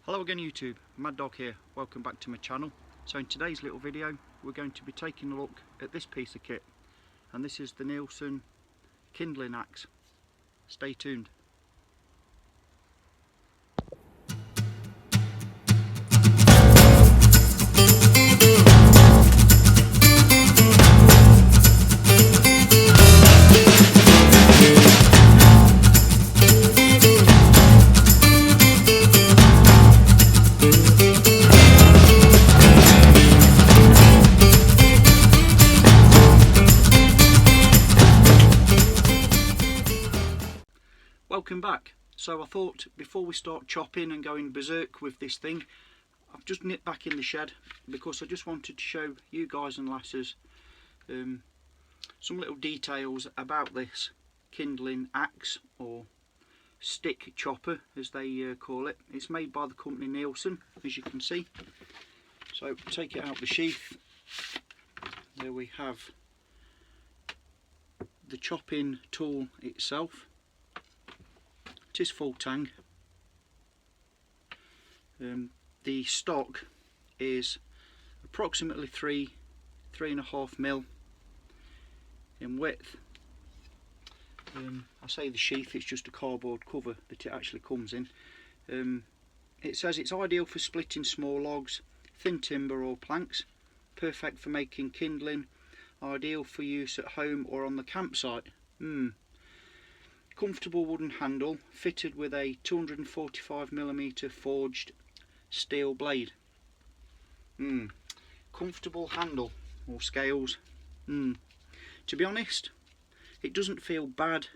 Hello again YouTube, Mad Dog here, welcome back to my channel. So in today's little video we're going to be taking a look at this piece of kit, and this is the Neilsen kindling axe. Stay tuned. Welcome back. So I thought before we start chopping and going berserk with this thing, I've just nipped back in the shed because I just wanted to show you guys and lasses some little details about this kindling axe, or stick chopper as they call it. It's made by the company Neilsen, as you can see. So take it out the sheath. There we have the chopping tool itself. It is full tang. The stock is approximately 3.5 mil in width. I say the sheath, it's just a cardboard cover that it actually comes in. It says it's ideal for splitting small logs, thin timber or planks, perfect for making kindling, ideal for use at home or on the campsite. Comfortable wooden handle fitted with a 245mm forged steel blade. Comfortable handle or scales. To be honest, it doesn't feel bad,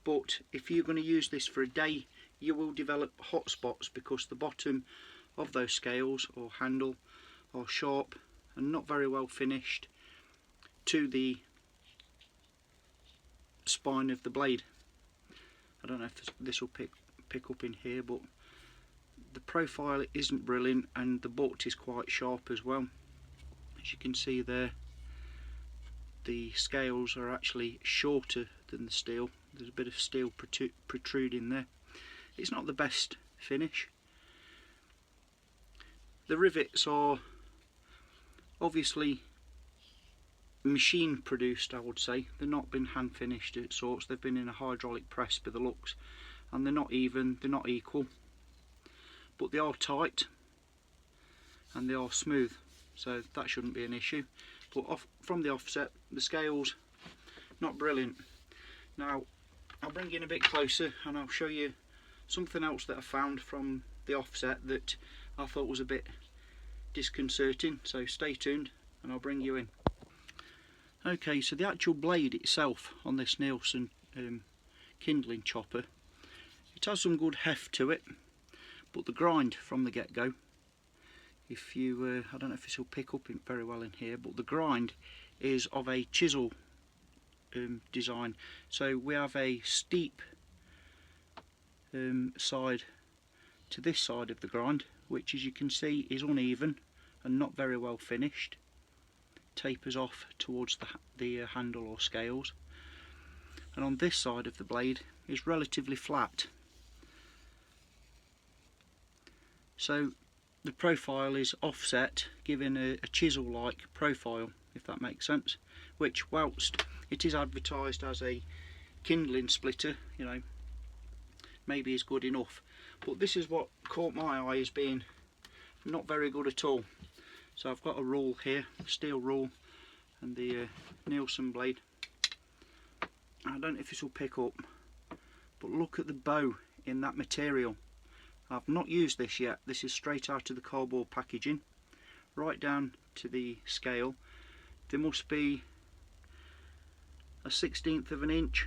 but if you're going to use this for a day, you will develop hot spots because the bottom of those scales or handle are sharp and not very well finished to the spine of the blade. I don't know if this will pick up in here, but the profile isn't brilliant and the butt is quite sharp as well. As you can see there, the scales are actually shorter than the steel. There's a bit of steel protruding there. It's not the best finish. The rivets are obviously machine produced, I would say. They've not been hand finished at sorts. They've been in a hydraulic press by the looks, and they're not even, they're not equal, but they are tight and they are smooth, so that shouldn't be an issue. But from the offset, the scales not brilliant. Now I'll bring you in a bit closer and I'll show you something else that I found from the offset that I thought was a bit disconcerting, so stay tuned and I'll bring you in. Okay, so the actual blade itself on this Neilsen kindling chopper, it has some good heft to it, but the grind from the get-go, if you, I don't know if this will pick up very well in here, but the grind is of a chisel design. So we have a steep side to this side of the grind, which as you can see is uneven and not very well finished. Tapers off towards the handle or scales, and on this side of the blade is relatively flat. So the profile is offset, giving a chisel-like profile, if that makes sense, which, whilst it is advertised as a kindling splitter, you know, maybe is good enough, but this is what caught my eye as being not very good at all. So I've got a rule here, a steel rule, and the Neilsen blade. I don't know if this will pick up, but look at the bow in that material. I've not used this yet. This is straight out of the cardboard packaging, right down to the scale. There must be a 1/16 of an inch,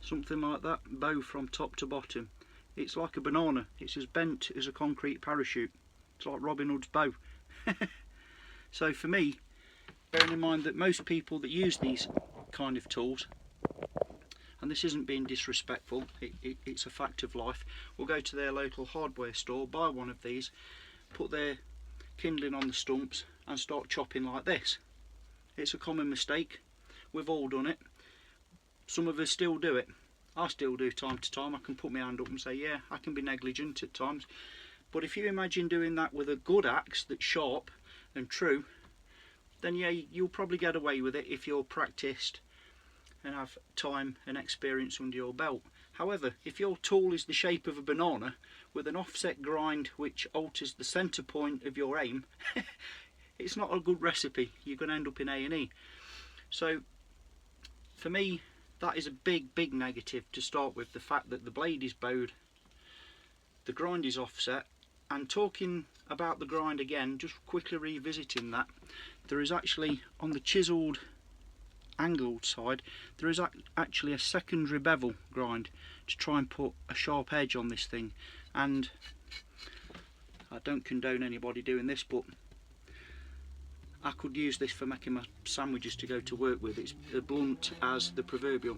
something like that, bow from top to bottom. It's like a banana. It's as bent as a concrete parachute. It's like Robin Hood's bow. So for me, bearing in mind that most people that use these kind of tools, and this isn't being disrespectful, it's a fact of life, will go to their local hardware store, buy one of these, put their kindling on the stumps and start chopping like this. It's a common mistake. We've all done it. Some of us still do it. I still do time to time. I can put my hand up and say, yeah, I can be negligent at times. But if you imagine doing that with a good axe that's sharp and true, then yeah, you'll probably get away with it if you're practiced and have time and experience under your belt. However, if your tool is the shape of a banana with an offset grind which alters the centre point of your aim, it's not a good recipe. You're going to end up in A&E. So for me, that is a big negative to start with, the fact that the blade is bowed, the grind is offset. And talking about the grind again, just quickly revisiting that, there is actually, on the chiselled angled side, there is actually a secondary bevel grind to try and put a sharp edge on this thing. And I don't condone anybody doing this, but I could use this for making my sandwiches to go to work with. It's as blunt as the proverbial.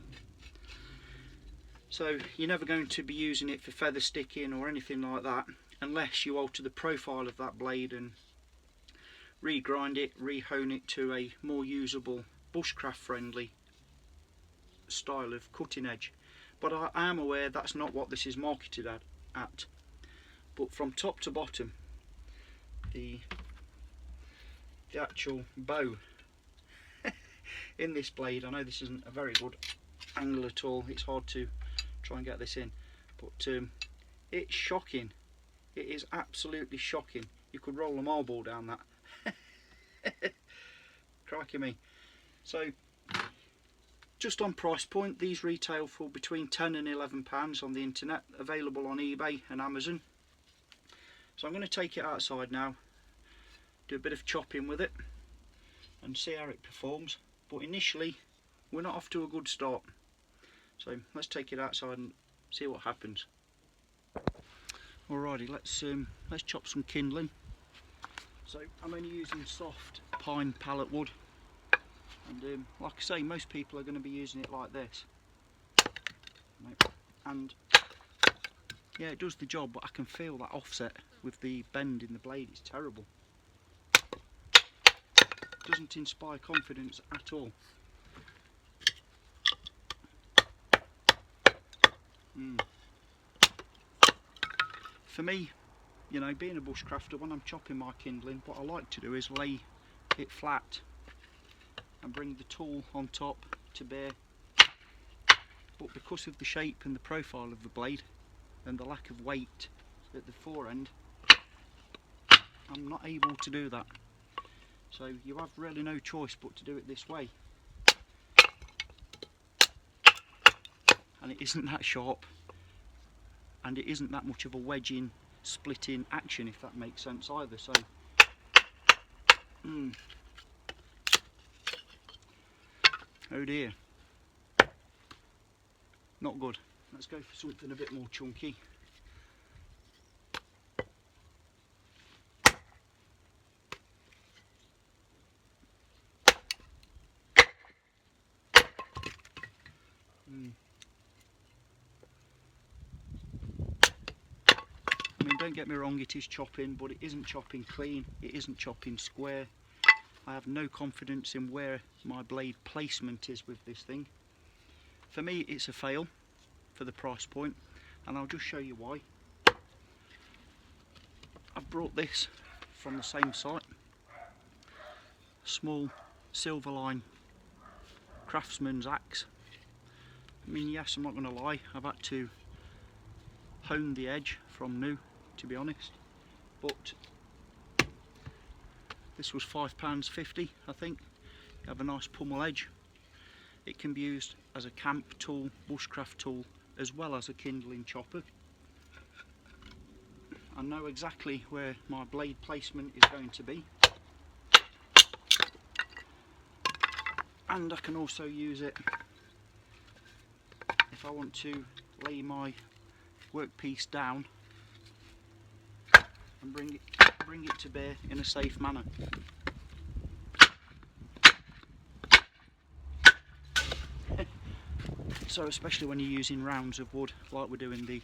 So you're never going to be using it for feather sticking or anything like that, unless you alter the profile of that blade and regrind it, rehone it to a more usable, bushcraft friendly style of cutting edge. But I am aware that's not what this is marketed at. But from top to bottom, the actual bow in this blade, I know this isn't a very good angle at all, it's hard to try and get this in, but it's shocking. It is absolutely shocking. You could roll a marble down that. Crikey me. So just on price point, these retail for between £10 and £11 on the internet, available on eBay and Amazon. So I'm going to take it outside now, do a bit of chopping with it and see how it performs. But initially we're not off to a good start, so let's take it outside and see what happens. Alrighty, let's chop some kindling. So I'm only using soft pine pallet wood, and like I say, most people are going to be using it like this, and yeah, it does the job, but I can feel that offset with the bend in the blade. It's terrible. Doesn't inspire confidence at all. For me, you know, being a bushcrafter, when I'm chopping my kindling, what I like to do is lay it flat and bring the tool on top to bear. But because of the shape and the profile of the blade and the lack of weight at the fore end, I'm not able to do that. So you have really no choice but to do it this way. And it isn't that sharp, and it isn't that much of a wedging, splitting action, if that makes sense either. So oh dear, not good. Let's go for something a bit more chunky. I mean, don't get me wrong, it is chopping, but it isn't chopping clean, it isn't chopping square. I have no confidence in where my blade placement is with this thing. For me, it's a fail for the price point, and I'll just show you why. I've brought this from the same site, a small Silverline craftsman's axe. I mean, yes, I'm not going to lie, I've had to hone the edge from new, to be honest, but this was £5.50, I think. You have a nice pummel edge. It can be used as a camp tool, bushcraft tool, as well as a kindling chopper. I know exactly where my blade placement is going to be, and I can also use it if I want to lay my workpiece down and bring it to bear in a safe manner. So especially when you're using rounds of wood like we're doing the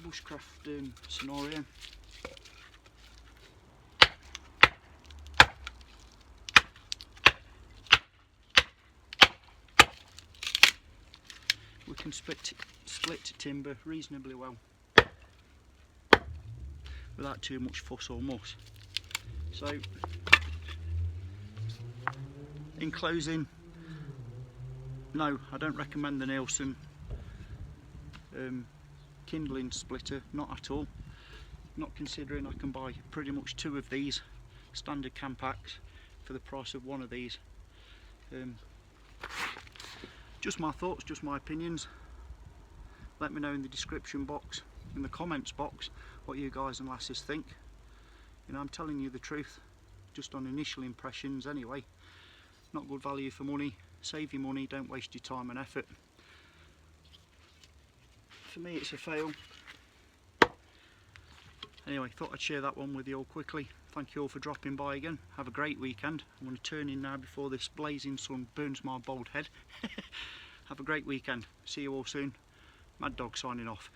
bushcraft scenario. We can split timber reasonably well. without too much fuss or muss. So in closing, no, I don't recommend the Neilsen kindling splitter, not at all. Not considering I can buy pretty much 2 of these standard cam packs for the price of 1 of these. Just my thoughts, just my opinions. Let me know in the description box, in the comments box, what you guys and lasses think. You know, I'm telling you the truth, just on initial impressions anyway. Not good value for money. Save your money, don't waste your time and effort. For me it's a fail. Anyway, thought I'd share that one with you all quickly. Thank you all for dropping by again. Have a great weekend. I'm going to turn in now before this blazing sun burns my bald head. Have a great weekend. See you all soon. Mad Dog signing off.